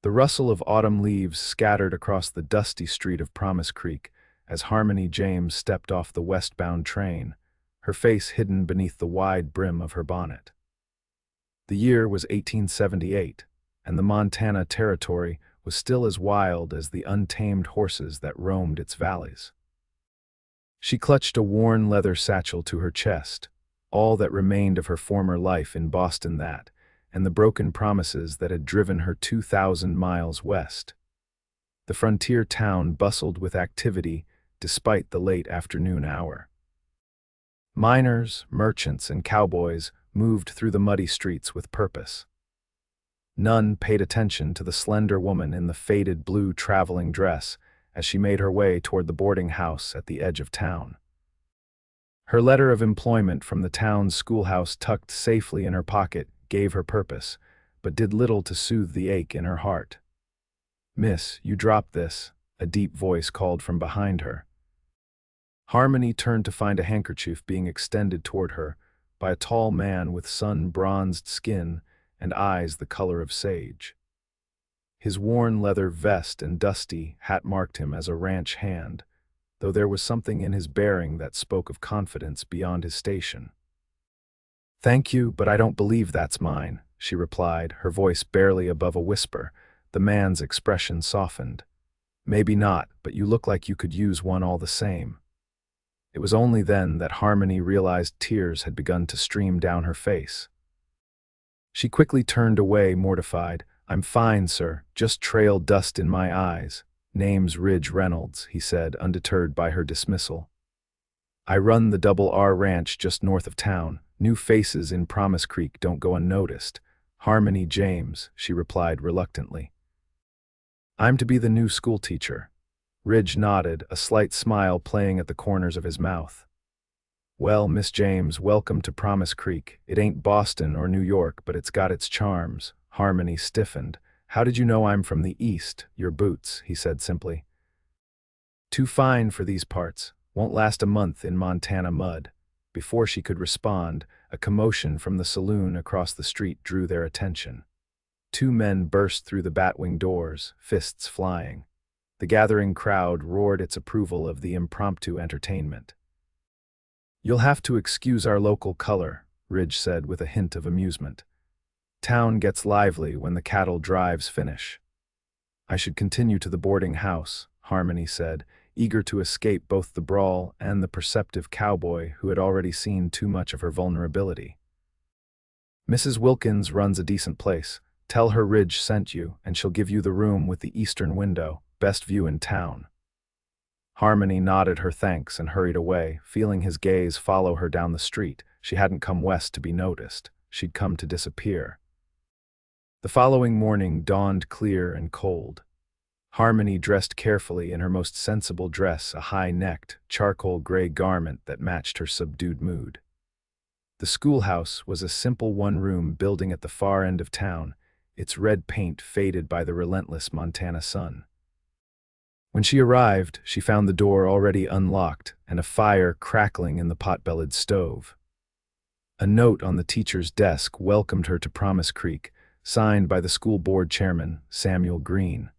The rustle of autumn leaves scattered across the dusty street of Promise Creek as Harmony James stepped off the westbound train, her face hidden beneath the wide brim of her bonnet. The year was 1878, and the Montana Territory was still as wild as the untamed horses that roamed its valleys. She clutched a worn leather satchel to her chest, all that remained of her former life in Boston and the broken promises that had driven her 2,000 miles west. The frontier town bustled with activity despite the late afternoon hour. Miners, merchants, and cowboys moved through the muddy streets with purpose. None paid attention to the slender woman in the faded blue traveling dress as she made her way toward the boarding house at the edge of town. Her letter of employment from the town's schoolhouse tucked safely in her pocket gave her purpose, but did little to soothe the ache in her heart. "Miss, you dropped this," a deep voice called from behind her. Harmony turned to find a handkerchief being extended toward her by a tall man with sun-bronzed skin and eyes the color of sage. His worn leather vest and dusty hat marked him as a ranch hand, though there was something in his bearing that spoke of confidence beyond his station. "Thank you, but I don't believe that's mine," she replied, her voice barely above a whisper. The man's expression softened. "Maybe not, but you look like you could use one all the same." It was only then that Harmony realized tears had begun to stream down her face. She quickly turned away, mortified. "I'm fine, sir, just trail dust in my eyes. Name's Ridge Reynolds," he said, undeterred by her dismissal. "I run the Double R Ranch just north of town. New faces in Promise Creek don't go unnoticed." "Harmony James," she replied reluctantly. "I'm to be the new schoolteacher." Ridge nodded, a slight smile playing at the corners of his mouth. "Well, Miss James, welcome to Promise Creek. It ain't Boston or New York, but it's got its charms." Harmony stiffened. "How did you know I'm from the East?" "Your boots," he said simply. "Too fine for these parts. Won't last a month in Montana mud." Before she could respond, a commotion from the saloon across the street drew their attention. Two men burst through the batwing doors, fists flying. The gathering crowd roared its approval of the impromptu entertainment. "You'll have to excuse our local color," Ridge said with a hint of amusement. "Town gets lively when the cattle drives finish." "I should continue to the boarding house," Harmony said, eager to escape both the brawl and the perceptive cowboy who had already seen too much of her vulnerability. "Mrs. Wilkins runs a decent place. Tell her Ridge sent you, and she'll give you the room with the eastern window, best view in town." Harmony nodded her thanks and hurried away, feeling his gaze follow her down the street. She hadn't come west to be noticed. She'd come to disappear. The following morning dawned clear and cold. Harmony dressed carefully in her most sensible dress, a high-necked, charcoal gray garment that matched her subdued mood. The schoolhouse was a simple one-room building at the far end of town, its red paint faded by the relentless Montana sun. When she arrived, she found the door already unlocked and a fire crackling in the pot-bellied stove. A note on the teacher's desk welcomed her to Promise Creek, signed by the school board chairman, Samuel Green.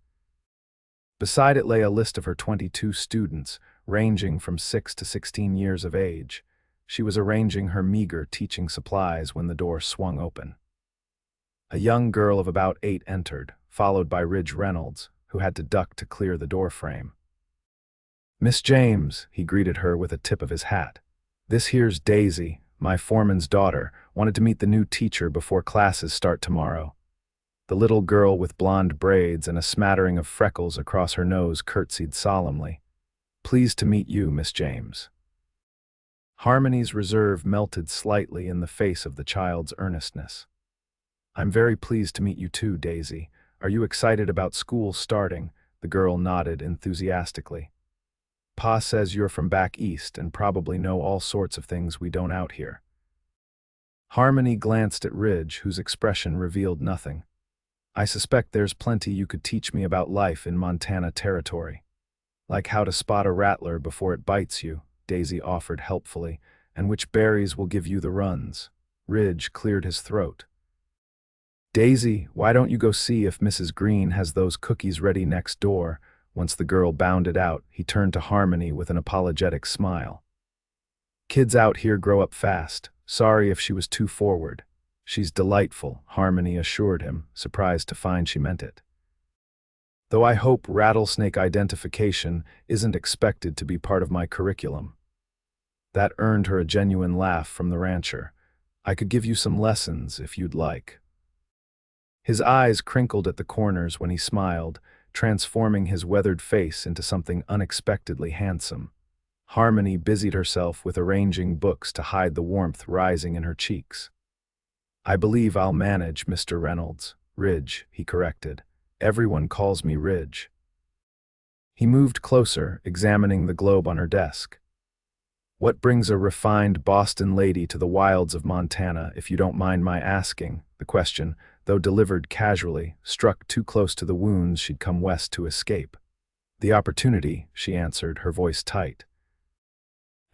Beside it lay a list of her 22 students, ranging from 6 to 16 years of age. She was arranging her meager teaching supplies when the door swung open. A young girl of about 8 entered, followed by Ridge Reynolds, who had to duck to clear the door frame. "Miss James," he greeted her with a tip of his hat. "This here's Daisy, my foreman's daughter, wanted to meet the new teacher before classes start tomorrow." The little girl with blonde braids and a smattering of freckles across her nose curtsied solemnly. "Pleased to meet you, Miss James." Harmony's reserve melted slightly in the face of the child's earnestness. "I'm very pleased to meet you too, Daisy. Are you excited about school starting?" The girl nodded enthusiastically. "Pa says you're from back east and probably know all sorts of things we don't out here." Harmony glanced at Ridge, whose expression revealed nothing. "I suspect there's plenty you could teach me about life in Montana Territory. Like how to spot a rattler before it bites you," Daisy offered helpfully, "and which berries will give you the runs." Ridge cleared his throat. Daisy, why don't you go see if Mrs. Green has those cookies ready next door? Once the girl bounded out, he turned to Harmony with an apologetic smile. Kids out here grow up fast. Sorry if she was too forward. She's delightful, Harmony assured him, surprised to find she meant it. Though I hope rattlesnake identification isn't expected to be part of my curriculum. That earned her a genuine laugh from the rancher. I could give you some lessons if you'd like. His eyes crinkled at the corners when he smiled, transforming his weathered face into something unexpectedly handsome. Harmony busied herself with arranging books to hide the warmth rising in her cheeks. I believe I'll manage, Mr. Reynolds. Ridge, he corrected. Everyone calls me Ridge. He moved closer, examining the globe on her desk. What brings a refined Boston lady to the wilds of Montana, if you don't mind my asking? The question, though delivered casually, struck too close to the wounds she'd come west to escape. The opportunity, she answered, her voice tight.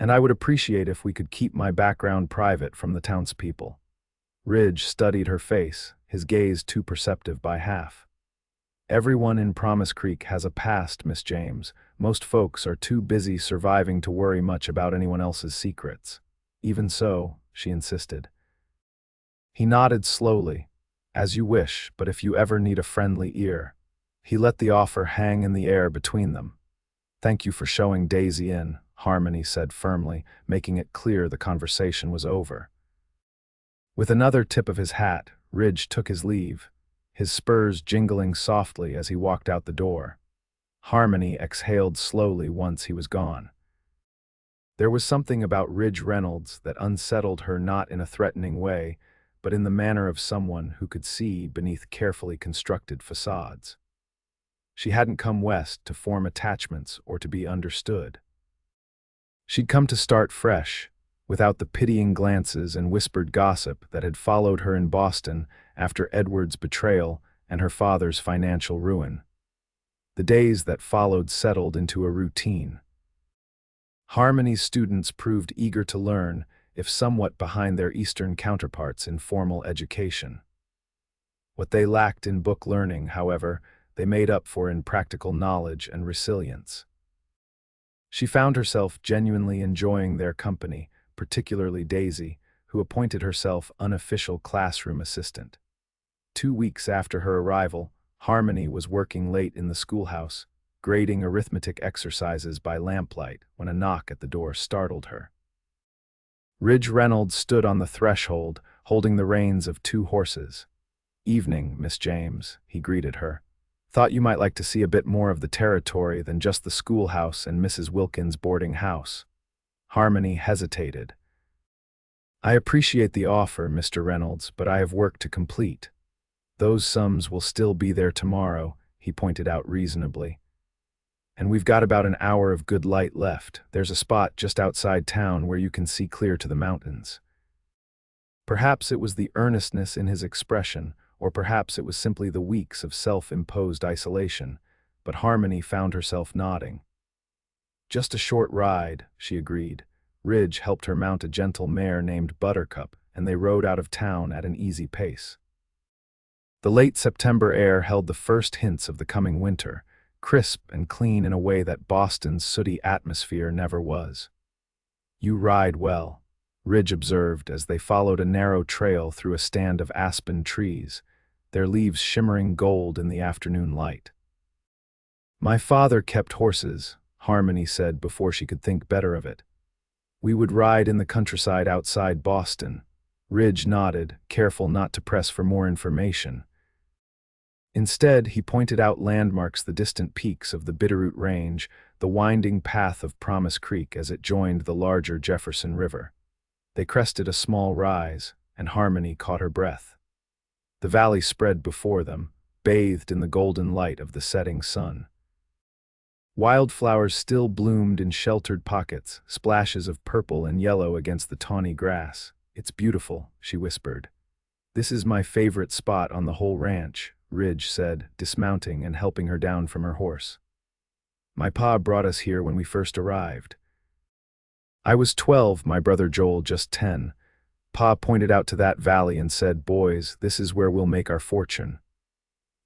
And I would appreciate if we could keep my background private from the townspeople. Ridge studied her face, his gaze too perceptive by half. Everyone in Promise Creek has a past, Miss James. Most folks are too busy surviving to worry much about anyone else's secrets. Even so, she insisted. He nodded slowly. As you wish, but if you ever need a friendly ear. He let the offer hang in the air between them. Thank you for showing Daisy in, Harmony said firmly, making it clear the conversation was over. With another tip of his hat, Ridge took his leave, his spurs jingling softly as he walked out the door. Harmony exhaled slowly once he was gone. There was something about Ridge Reynolds that unsettled her, not in a threatening way, but in the manner of someone who could see beneath carefully constructed facades. She hadn't come west to form attachments or to be understood. She'd come to start fresh, without the pitying glances and whispered gossip that had followed her in Boston after Edward's betrayal and her father's financial ruin. The days that followed settled into a routine. Harmony's students proved eager to learn, if somewhat behind their Eastern counterparts in formal education. What they lacked in book learning, however, they made up for in practical knowledge and resilience. She found herself genuinely enjoying their company, particularly Daisy, who appointed herself unofficial classroom assistant. 2 weeks after her arrival, Harmony was working late in the schoolhouse, grading arithmetic exercises by lamplight when a knock at the door startled her. Ridge Reynolds stood on the threshold, holding the reins of 2 horses. "Evening, Miss James," he greeted her. "Thought you might like to see a bit more of the territory than just the schoolhouse and Mrs. Wilkins' boarding house." Harmony hesitated. "I appreciate the offer, Mr. Reynolds, but I have work to complete. Those sums will still be there tomorrow," he pointed out reasonably. "And we've got about an hour of good light left. There's a spot just outside town where you can see clear to the mountains." Perhaps it was the earnestness in his expression, or perhaps it was simply the weeks of self-imposed isolation, but Harmony found herself nodding. "Just a short ride," she agreed. Ridge helped her mount a gentle mare named Buttercup, and they rode out of town at an easy pace. The late September air held the first hints of the coming winter, crisp and clean in a way that Boston's sooty atmosphere never was. "You ride well," Ridge observed as they followed a narrow trail through a stand of aspen trees, their leaves shimmering gold in the afternoon light. "My father kept horses," Harmony said before she could think better of it. "We would ride in the countryside outside Boston." Ridge nodded, careful not to press for more information. Instead, he pointed out landmarks, the distant peaks of the Bitterroot Range, the winding path of Promise Creek as it joined the larger Jefferson River. They crested a small rise, and Harmony caught her breath. The valley spread before them, bathed in the golden light of the setting sun. Wildflowers still bloomed in sheltered pockets, splashes of purple and yellow against the tawny grass. "It's beautiful," she whispered. "This is my favorite spot on the whole ranch," Ridge said, dismounting and helping her down from her horse. "My pa brought us here when we first arrived. I was 12, my brother Joel just 10. Pa pointed out to that valley and said, "Boys, this is where we'll make our fortune."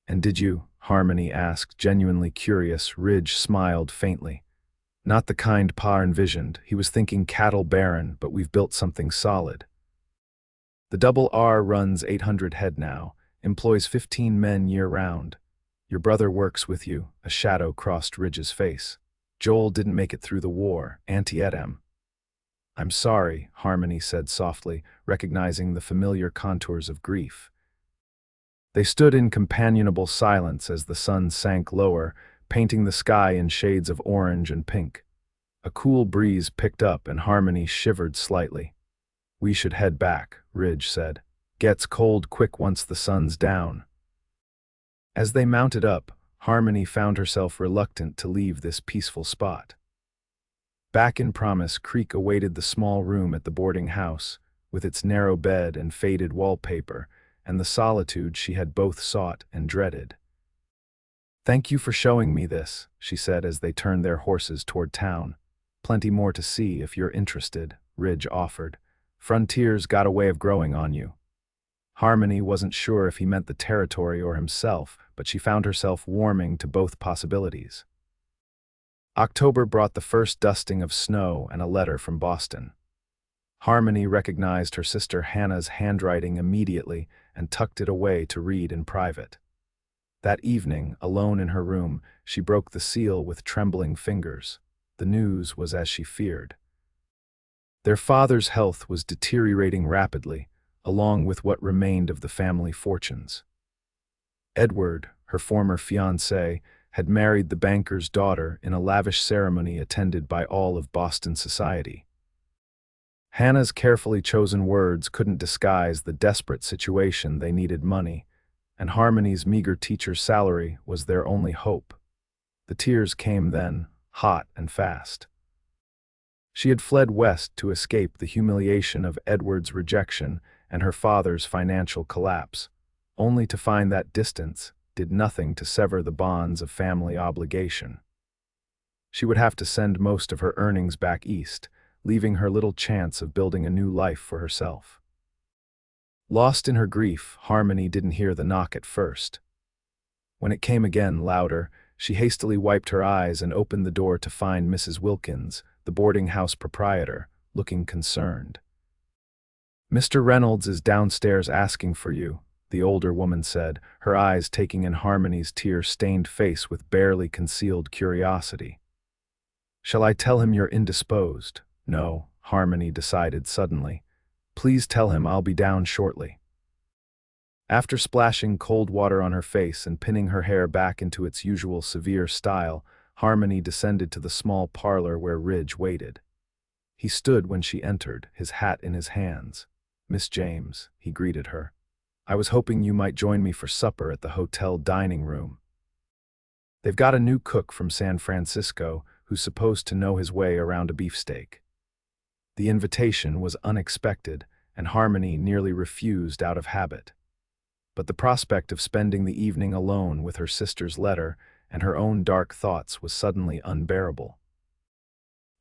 "And did you?" Harmony asked, genuinely curious. Ridge smiled faintly. "Not the kind Pa envisioned. He was thinking cattle baron, but we've built something solid. The double R runs 800 head now, employs 15 men year-round. Your brother works with you." A shadow crossed Ridge's face. "Joel didn't make it through the war. Auntie Edem." "I'm sorry," Harmony said softly, recognizing the familiar contours of grief. They stood in companionable silence as the sun sank lower, painting the sky in shades of orange and pink. A cool breeze picked up and Harmony shivered slightly. "We should head back," Ridge said. "Gets cold quick once the sun's down." As they mounted up, Harmony found herself reluctant to leave this peaceful spot. Back in Promise Creek awaited the small room at the boarding house, with its narrow bed and faded wallpaper, and the solitude she had both sought and dreaded. "Thank you for showing me this," she said as they turned their horses toward town. "Plenty more to see if you're interested," Ridge offered. "Frontier's got a way of growing on you." Harmony wasn't sure if he meant the territory or himself, but she found herself warming to both possibilities. October brought the first dusting of snow and a letter from Boston. Harmony recognized her sister Hannah's handwriting immediately and tucked it away to read in private. That evening, alone in her room, she broke the seal with trembling fingers. The news was as she feared. Their father's health was deteriorating rapidly, along with what remained of the family fortunes. Edward, her former fiancé, had married the banker's daughter in a lavish ceremony attended by all of Boston society. Hannah's carefully chosen words couldn't disguise the desperate situation. They needed money, and Harmony's meager teacher's salary was their only hope. The tears came then, hot and fast. She had fled west to escape the humiliation of Edward's rejection and her father's financial collapse, only to find that distance did nothing to sever the bonds of family obligation. She would have to send most of her earnings back east, leaving her little chance of building a new life for herself. Lost in her grief, Harmony didn't hear the knock at first. When it came again, louder, she hastily wiped her eyes and opened the door to find Mrs. Wilkins, the boarding house proprietor, looking concerned. "Mr. Reynolds is downstairs asking for you," the older woman said, her eyes taking in Harmony's tear-stained face with barely concealed curiosity. "Shall I tell him you're indisposed?" "No," Harmony decided suddenly. "Please tell him I'll be down shortly." After splashing cold water on her face and pinning her hair back into its usual severe style, Harmony descended to the small parlor where Ridge waited. He stood when she entered, his hat in his hands. "Miss James," he greeted her. "I was hoping you might join me for supper at the hotel dining room. They've got a new cook from San Francisco who's supposed to know his way around a beefsteak." The invitation was unexpected, and Harmony nearly refused out of habit. But the prospect of spending the evening alone with her sister's letter and her own dark thoughts was suddenly unbearable.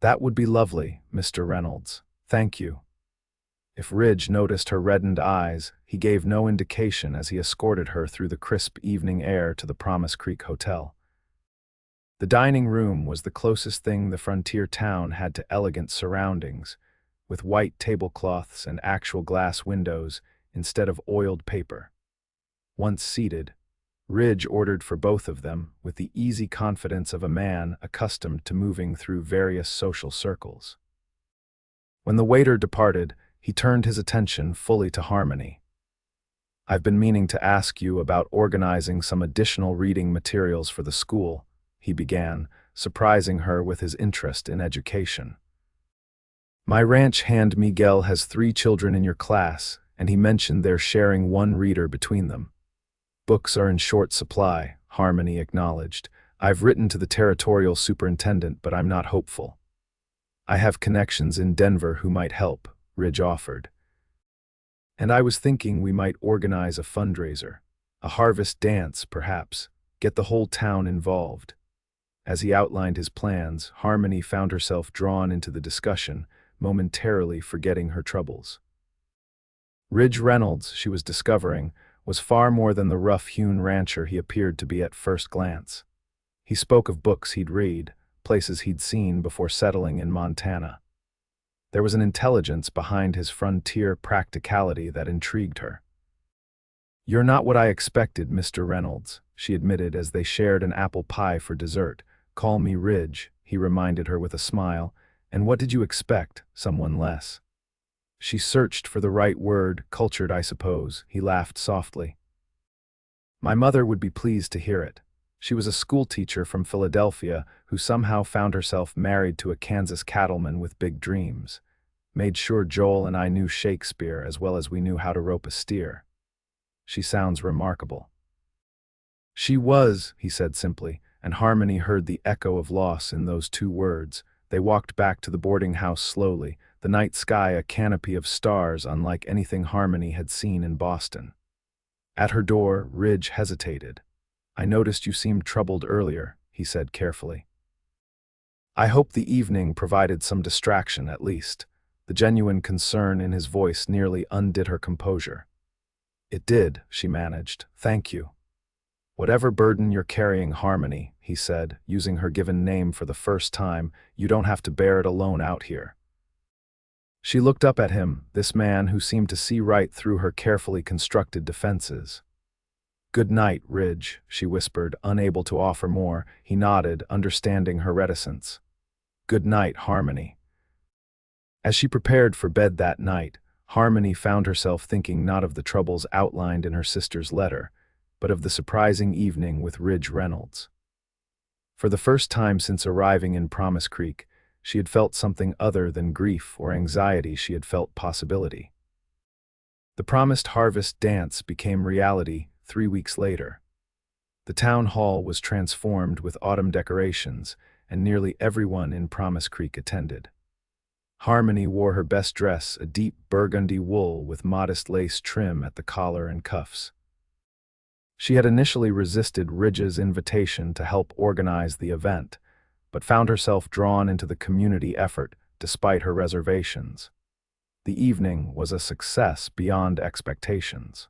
"That would be lovely, Mr. Reynolds. Thank you." If Ridge noticed her reddened eyes, he gave no indication as he escorted her through the crisp evening air to the Promise Creek Hotel. The dining room was the closest thing the frontier town had to elegant surroundings, with white tablecloths and actual glass windows instead of oiled paper. Once seated, Ridge ordered for both of them with the easy confidence of a man accustomed to moving through various social circles. When the waiter departed, he turned his attention fully to Harmony. "I've been meaning to ask you about organizing some additional reading materials for the school," he began, surprising her with his interest in education. "My ranch hand Miguel has 3 children in your class, and he mentioned they're sharing one reader between them." "Books are in short supply," Harmony acknowledged. "I've written to the territorial superintendent, but I'm not hopeful." "I have connections in Denver who might help," Ridge offered. "And I was thinking we might organize a fundraiser. A harvest dance, perhaps. Get the whole town involved." As he outlined his plans, Harmony found herself drawn into the discussion, momentarily forgetting her troubles. Ridge Reynolds, she was discovering, was far more than the rough-hewn rancher he appeared to be at first glance. He spoke of books he'd read, places he'd seen before settling in Montana. There was an intelligence behind his frontier practicality that intrigued her. "You're not what I expected, Mr. Reynolds," she admitted as they shared an apple pie for dessert. "Call me Ridge," he reminded her with a smile. "And what did you expect? Someone less?" She searched for the right word. "Cultured, I suppose," he laughed softly. "My mother would be pleased to hear it. She was a schoolteacher from Philadelphia who somehow found herself married to a Kansas cattleman with big dreams. Made sure Joel and I knew Shakespeare as well as we knew how to rope a steer. She sounds remarkable." "She was," he said simply, and Harmony heard the echo of loss in those two words. They walked back to the boarding house slowly, the night sky a canopy of stars unlike anything Harmony had seen in Boston. At her door, Ridge hesitated. "I noticed you seemed troubled earlier," he said carefully. "I hope the evening provided some distraction at least." The genuine concern in his voice nearly undid her composure. "It did," she managed. "Thank you." "Whatever burden you're carrying, Harmony," he said, using her given name for the first time, "you don't have to bear it alone out here." She looked up at him, this man who seemed to see right through her carefully constructed defenses. "Good night, Ridge," she whispered, unable to offer more. He nodded, understanding her reticence. "Good night, Harmony." As she prepared for bed that night, Harmony found herself thinking not of the troubles outlined in her sister's letter, but of the surprising evening with Ridge Reynolds. For the first time since arriving in Promise Creek, she had felt something other than grief or anxiety. She had felt possibility. The promised harvest dance became reality 3 weeks later. The town hall was transformed with autumn decorations, and nearly everyone in Promise Creek attended. Harmony wore her best dress, a deep burgundy wool with modest lace trim at the collar and cuffs. She had initially resisted Ridge's invitation to help organize the event, but found herself drawn into the community effort despite her reservations. The evening was a success beyond expectations.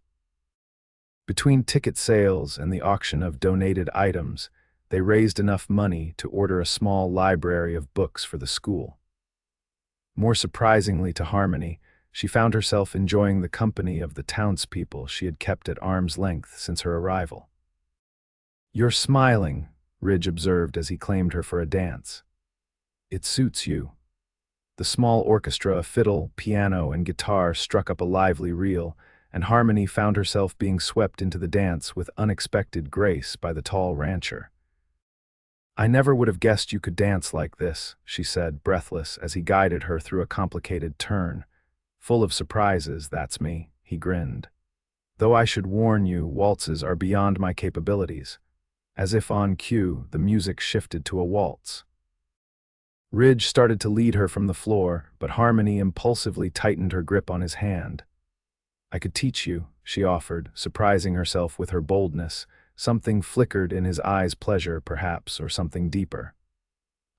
Between ticket sales and the auction of donated items, they raised enough money to order a small library of books for the school. More surprisingly to Harmony, she found herself enjoying the company of the townspeople she had kept at arm's length since her arrival. "You're smiling," Ridge observed as he claimed her for a dance. "It suits you." The small orchestra of fiddle, piano, and guitar struck up a lively reel, and Harmony found herself being swept into the dance with unexpected grace by the tall rancher. "I never would have guessed you could dance like this," she said, breathless, as he guided her through a complicated turn. "Full of surprises, that's me," he grinned. "Though I should warn you, waltzes are beyond my capabilities." As if on cue, the music shifted to a waltz. Ridge started to lead her from the floor, but Harmony impulsively tightened her grip on his hand. "I could teach you," she offered, surprising herself with her boldness. Something flickered in his eyes, pleasure, perhaps, or something deeper.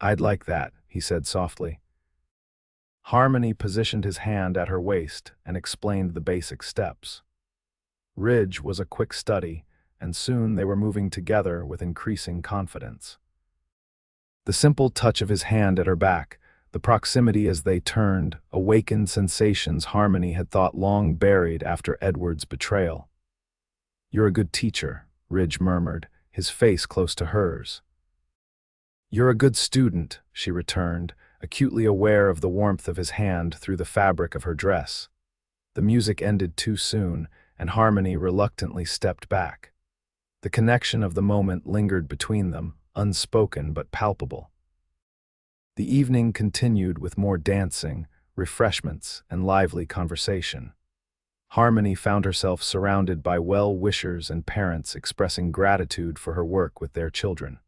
"I'd like that," he said softly. Harmony positioned his hand at her waist and explained the basic steps. Ridge was a quick study, and soon they were moving together with increasing confidence. The simple touch of his hand at her back, the proximity as they turned, awakened sensations Harmony had thought long buried after Edward's betrayal. "You're a good teacher," Ridge murmured, his face close to hers. "You're a good student," she returned, acutely aware of the warmth of his hand through the fabric of her dress. The music ended too soon, and Harmony reluctantly stepped back. The connection of the moment lingered between them, unspoken but palpable. The evening continued with more dancing, refreshments, and lively conversation. Harmony found herself surrounded by well-wishers and parents expressing gratitude for her work with their children.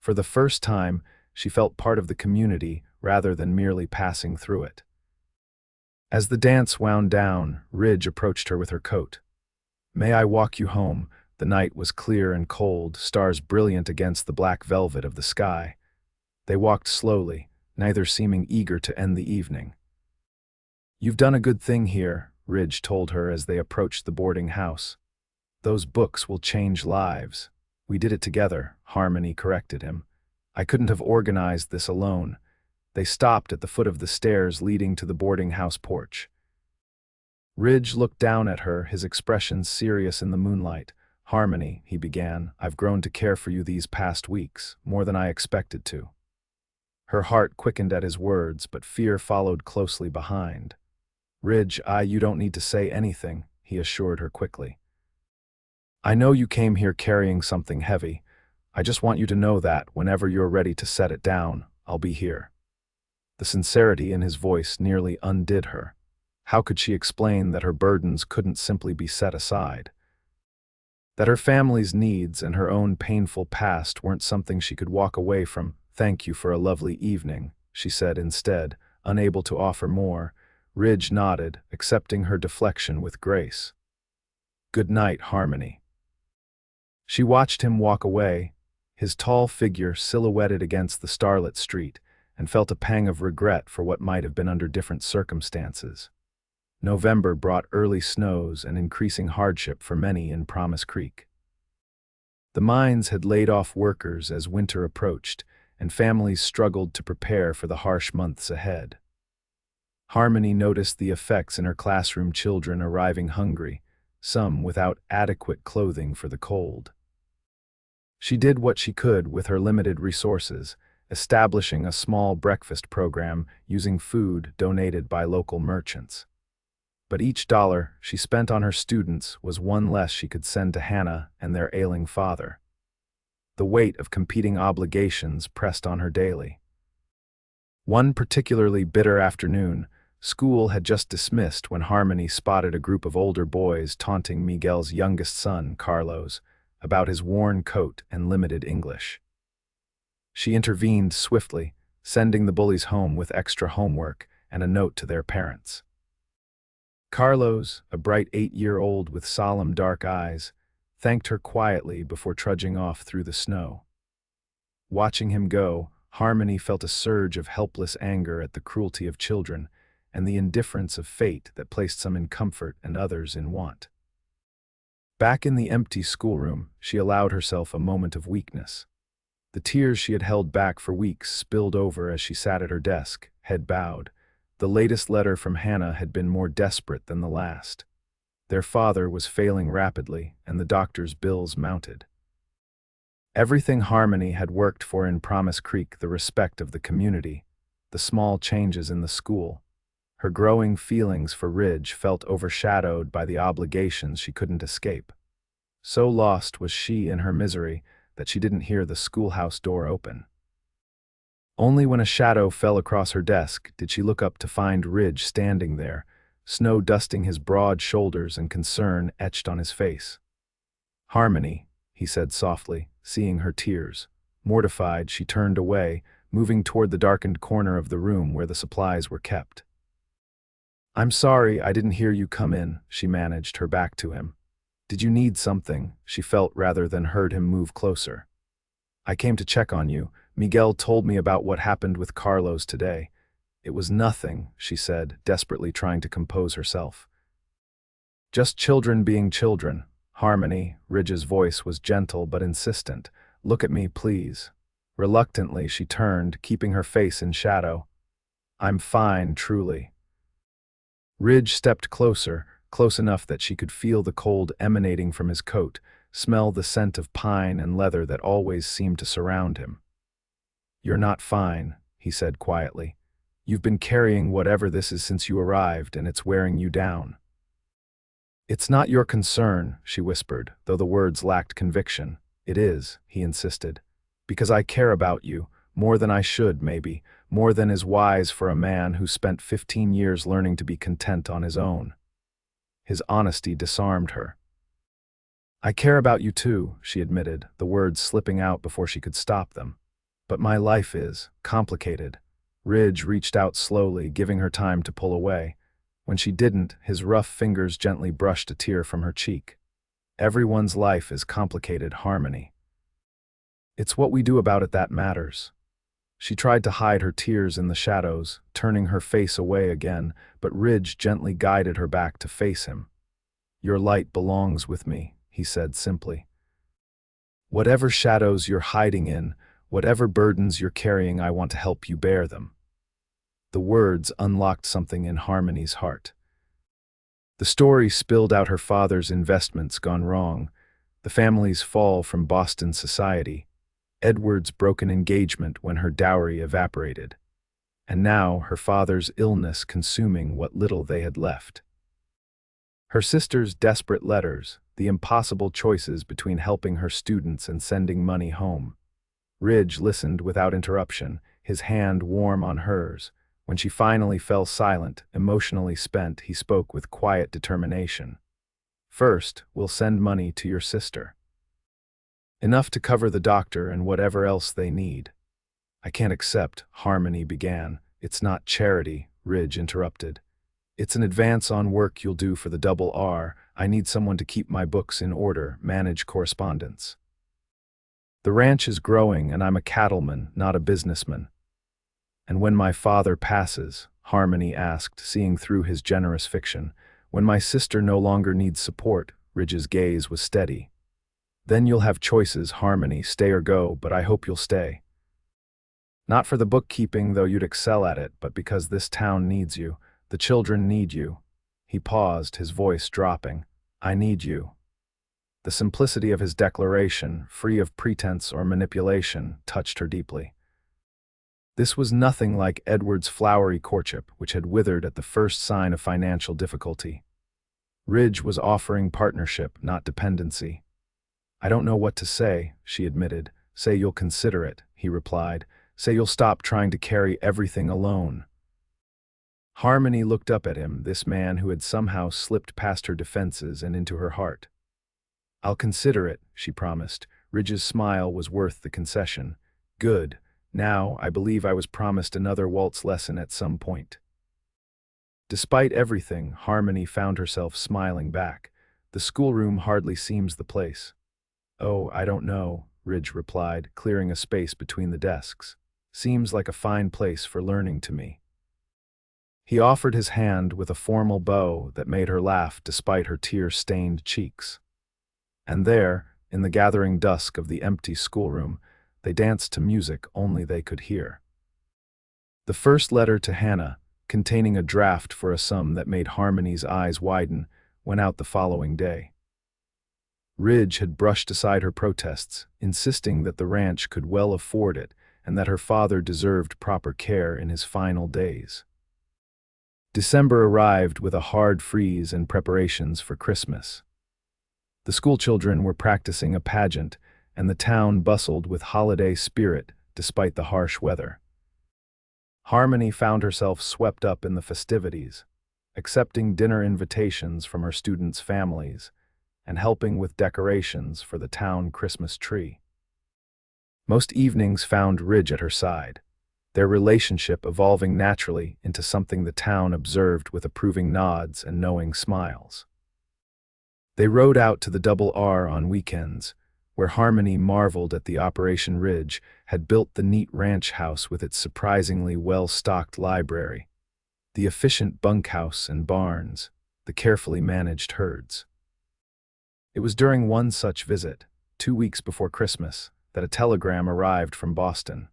For the first time, she felt part of the community rather than merely passing through it. As the dance wound down, Ridge approached her with her coat. "May I walk you home?" The night was clear and cold, stars brilliant against the black velvet of the sky. They walked slowly, neither seeming eager to end the evening. "You've done a good thing here," Ridge told her as they approached the boarding house. "Those books will change lives." "We did it together," Harmony corrected him. "I couldn't have organized this alone." They stopped at the foot of the stairs leading to the boarding house porch. Ridge looked down at her, his expression serious in the moonlight. "Harmony," he began, "I've grown to care for you these past weeks, more than I expected to." Her heart quickened at his words, but fear followed closely behind. "Ridge, you don't need to say anything," he assured her quickly. "I know you came here carrying something heavy. I just want you to know that, whenever you're ready to set it down, I'll be here." The sincerity in his voice nearly undid her. How could she explain that her burdens couldn't simply be set aside? That her family's needs and her own painful past weren't something she could walk away from? "Thank you for a lovely evening," she said instead, unable to offer more. Ridge nodded, accepting her deflection with grace. "Good night, Harmony." She watched him walk away, his tall figure silhouetted against the starlit street, and felt a pang of regret for what might have been under different circumstances. November brought early snows and increasing hardship for many in Promise Creek. The mines had laid off workers as winter approached, and families struggled to prepare for the harsh months ahead. Harmony noticed the effects in her classroom, children arriving hungry, some without adequate clothing for the cold. She did what she could with her limited resources, establishing a small breakfast program using food donated by local merchants. But each dollar she spent on her students was one less she could send to Hannah and their ailing father. The weight of competing obligations pressed on her daily. One particularly bitter afternoon, school had just dismissed when Harmony spotted a group of older boys taunting Miguel's youngest son, Carlos, about his worn coat and limited English. She intervened swiftly, sending the bullies home with extra homework and a note to their parents. Carlos, a bright 8-year-old with solemn dark eyes, thanked her quietly before trudging off through the snow. Watching him go, Harmony felt a surge of helpless anger at the cruelty of children and the indifference of fate that placed some in comfort and others in want. Back in the empty schoolroom, she allowed herself a moment of weakness. The tears she had held back for weeks spilled over as she sat at her desk, head bowed. The latest letter from Hannah had been more desperate than the last. Their father was failing rapidly, and the doctor's bills mounted. Everything Harmony had worked for in Promise Creek, the respect of the community, the small changes in the school, her growing feelings for Ridge felt overshadowed by the obligations she couldn't escape. So lost was she in her misery that she didn't hear the schoolhouse door open. Only when a shadow fell across her desk did she look up to find Ridge standing there, snow dusting his broad shoulders and concern etched on his face. "Harmony," he said softly, seeing her tears. Mortified, she turned away, moving toward the darkened corner of the room where the supplies were kept. "I'm sorry I didn't hear you come in," she managed, her back to him. "Did you need something?" she felt rather than heard him move closer. "I came to check on you. Miguel told me about what happened with Carlos today." "It was nothing," she said, desperately trying to compose herself. "Just children being children." "Harmony," Ridge's voice was gentle but insistent. "Look at me, please." Reluctantly, she turned, keeping her face in shadow. "I'm fine, truly." Ridge stepped closer, close enough that she could feel the cold emanating from his coat, smell the scent of pine and leather that always seemed to surround him. "You're not fine," he said quietly. "You've been carrying whatever this is since you arrived, and it's wearing you down." "It's not your concern," she whispered, though the words lacked conviction. "It is," he insisted. "Because I care about you, more than I should, maybe, more than is wise for a man who spent 15 years learning to be content on his own." His honesty disarmed her. "I care about you too," she admitted, the words slipping out before she could stop them. "But my life is complicated." Ridge reached out slowly, giving her time to pull away. When she didn't, his rough fingers gently brushed a tear from her cheek. "Everyone's life is complicated, Harmony. It's what we do about it that matters." She tried to hide her tears in the shadows, turning her face away again, but Ridge gently guided her back to face him. "Your light belongs with me," he said simply. "Whatever shadows you're hiding in, whatever burdens you're carrying, I want to help you bear them." The words unlocked something in Harmony's heart. The story spilled out her father's investments gone wrong, the family's fall from Boston society, Edward's broken engagement when her dowry evaporated, and now her father's illness consuming what little they had left. Her sister's desperate letters, the impossible choices between helping her students and sending money home. Ridge listened without interruption, his hand warm on hers. When she finally fell silent, emotionally spent, he spoke with quiet determination. "First, we'll send money to your sister. Enough to cover the doctor and whatever else they need." "I can't accept," Harmony began. "It's not charity," Ridge interrupted. "It's an advance on work you'll do for the Double R. I need someone to keep my books in order, manage correspondence. The ranch is growing and I'm a cattleman, not a businessman." "And when my father passes," Harmony asked, seeing through his generous fiction, "when my sister no longer needs support," Ridge's gaze was steady. "Then you'll have choices, Harmony, stay or go, but I hope you'll stay. Not for the bookkeeping, though you'd excel at it, but because this town needs you. The children need you." He paused, his voice dropping. "I need you." The simplicity of his declaration, free of pretense or manipulation, touched her deeply. This was nothing like Edward's flowery courtship, which had withered at the first sign of financial difficulty. Ridge was offering partnership, not dependency. "I don't know what to say," she admitted. "Say you'll consider it," he replied. "Say you'll stop trying to carry everything alone." Harmony looked up at him, this man who had somehow slipped past her defenses and into her heart. "I'll consider it," she promised. Ridge's smile was worth the concession. "Good. Now, I believe I was promised another waltz lesson at some point." Despite everything, Harmony found herself smiling back. "The schoolroom hardly seems the place." "Oh, I don't know," Ridge replied, clearing a space between the desks. "Seems like a fine place for learning to me." He offered his hand with a formal bow that made her laugh despite her tear-stained cheeks. And there, in the gathering dusk of the empty schoolroom, they danced to music only they could hear. The first letter to Hannah, containing a draft for a sum that made Harmony's eyes widen, went out the following day. Ridge had brushed aside her protests, insisting that the ranch could well afford it and that her father deserved proper care in his final days. December arrived with a hard freeze and preparations for Christmas. The schoolchildren were practicing a pageant, and the town bustled with holiday spirit despite the harsh weather. Harmony found herself swept up in the festivities, accepting dinner invitations from her students' families, and helping with decorations for the town Christmas tree. Most evenings found Ridge at her side, their relationship evolving naturally into something the town observed with approving nods and knowing smiles. They rode out to the Double R on weekends, where Harmony marveled at the Operation Ridge had built the neat ranch house with its surprisingly well-stocked library, the efficient bunkhouse and barns, the carefully managed herds. It was during one such visit, 2 weeks before Christmas, that a telegram arrived from Boston.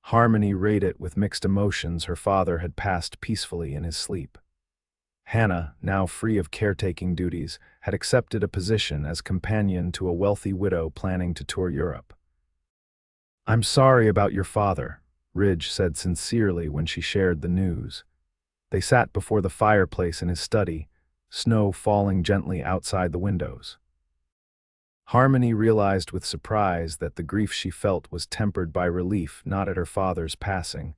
Harmony read it with mixed emotions. Her father had passed peacefully in his sleep. Hannah, now free of caretaking duties, had accepted a position as companion to a wealthy widow planning to tour Europe. "I'm sorry about your father," Ridge said sincerely when she shared the news. They sat before the fireplace in his study, snow falling gently outside the windows. Harmony realized with surprise that the grief she felt was tempered by relief not at her father's passing,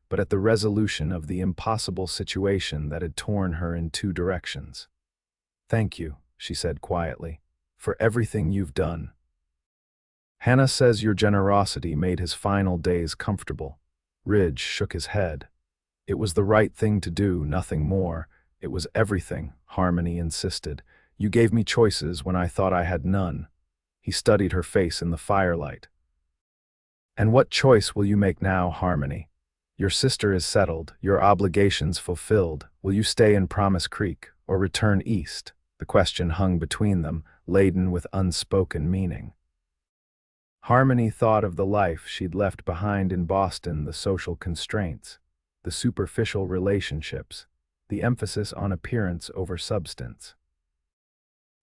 but at the resolution of the impossible situation that had torn her in two directions. "Thank you," she said quietly, "for everything you've done." "Hannah says your generosity made his final days comfortable." Ridge shook his head. "It was the right thing to do, nothing more. It was everything," Harmony insisted. "You gave me choices when I thought I had none." He studied her face in the firelight. And what choice will you make now, Harmony? Your sister is settled, your obligations fulfilled. Will you stay in Promise Creek or return east? The question hung between them, laden with unspoken meaning. Harmony thought of the life she'd left behind in Boston, the social constraints, the superficial relationships, the emphasis on appearance over substance.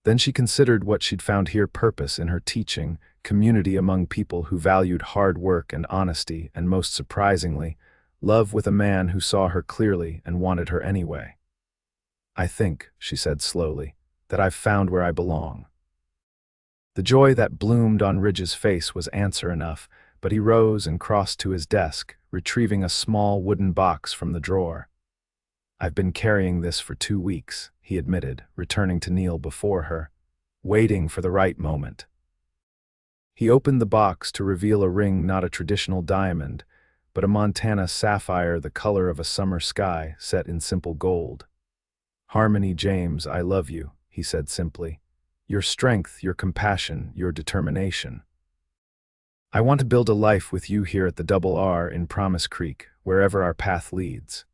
Then she considered what she'd found here: purpose in her teaching, community among people who valued hard work and honesty, and most surprisingly, love with a man who saw her clearly and wanted her anyway. "I think," she said slowly, "that I've found where I belong." The joy that bloomed on Ridge's face was answer enough, but he rose and crossed to his desk, retrieving a small wooden box from the drawer. "I've been carrying this for 2 weeks," he admitted, returning to kneel before her, waiting for the right moment. He opened the box to reveal a ring, not a traditional diamond, but a Montana sapphire, the color of a summer sky, set in simple gold. "Harmony James, I love you," he said simply. "Your strength, your compassion, your determination. I want to build a life with you here at the Double R in Promise Creek, wherever our path leads.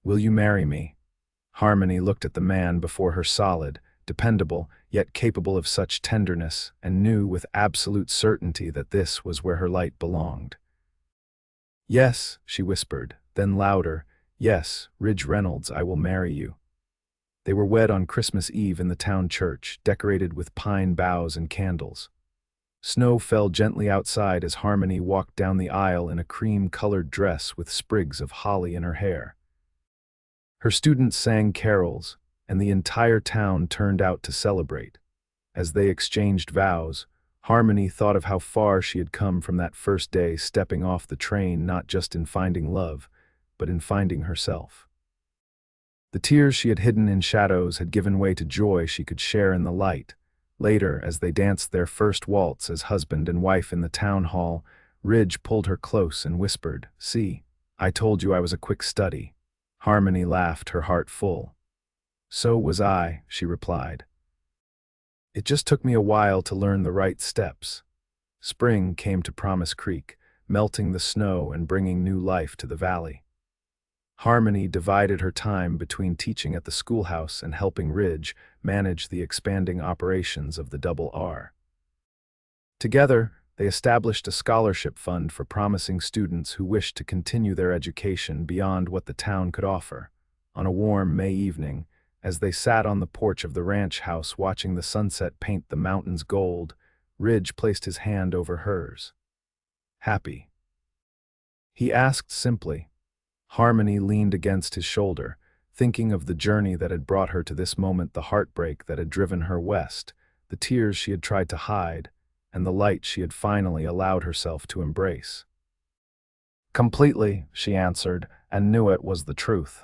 Will you marry me?" Harmony looked at the man before her, solid, dependable, yet capable of such tenderness, and knew with absolute certainty that this was where her light belonged. "Yes," she whispered, then louder, "Yes, Ridge Reynolds, I will marry you." They were wed on Christmas Eve in the town church, decorated with pine boughs and candles. Snow fell gently outside as Harmony walked down the aisle in a cream-colored dress with sprigs of holly in her hair. Her students sang carols, and the entire town turned out to celebrate. As they exchanged vows, Harmony thought of how far she had come from that first day, stepping off the train, not just in finding love, but in finding herself. The tears she had hidden in shadows had given way to joy she could share in the light. Later, as they danced their first waltz as husband and wife in the town hall, Ridge pulled her close and whispered, "See, I told you I was a quick study." Harmony laughed, her heart full. "So was I," she replied. "It just took me a while to learn the right steps." Spring came to Promise Creek, melting the snow and bringing new life to the valley. Harmony divided her time between teaching at the schoolhouse and helping Ridge manage the expanding operations of the Double R. Together, they established a scholarship fund for promising students who wished to continue their education beyond what the town could offer. On a warm May evening, as they sat on the porch of the ranch house watching the sunset paint the mountains gold, Ridge placed his hand over hers. "Happy?" he asked simply. Harmony leaned against his shoulder, thinking of the journey that had brought her to this moment, the heartbreak that had driven her west, the tears she had tried to hide, and the light she had finally allowed herself to embrace. "Completely," she answered, and knew it was the truth.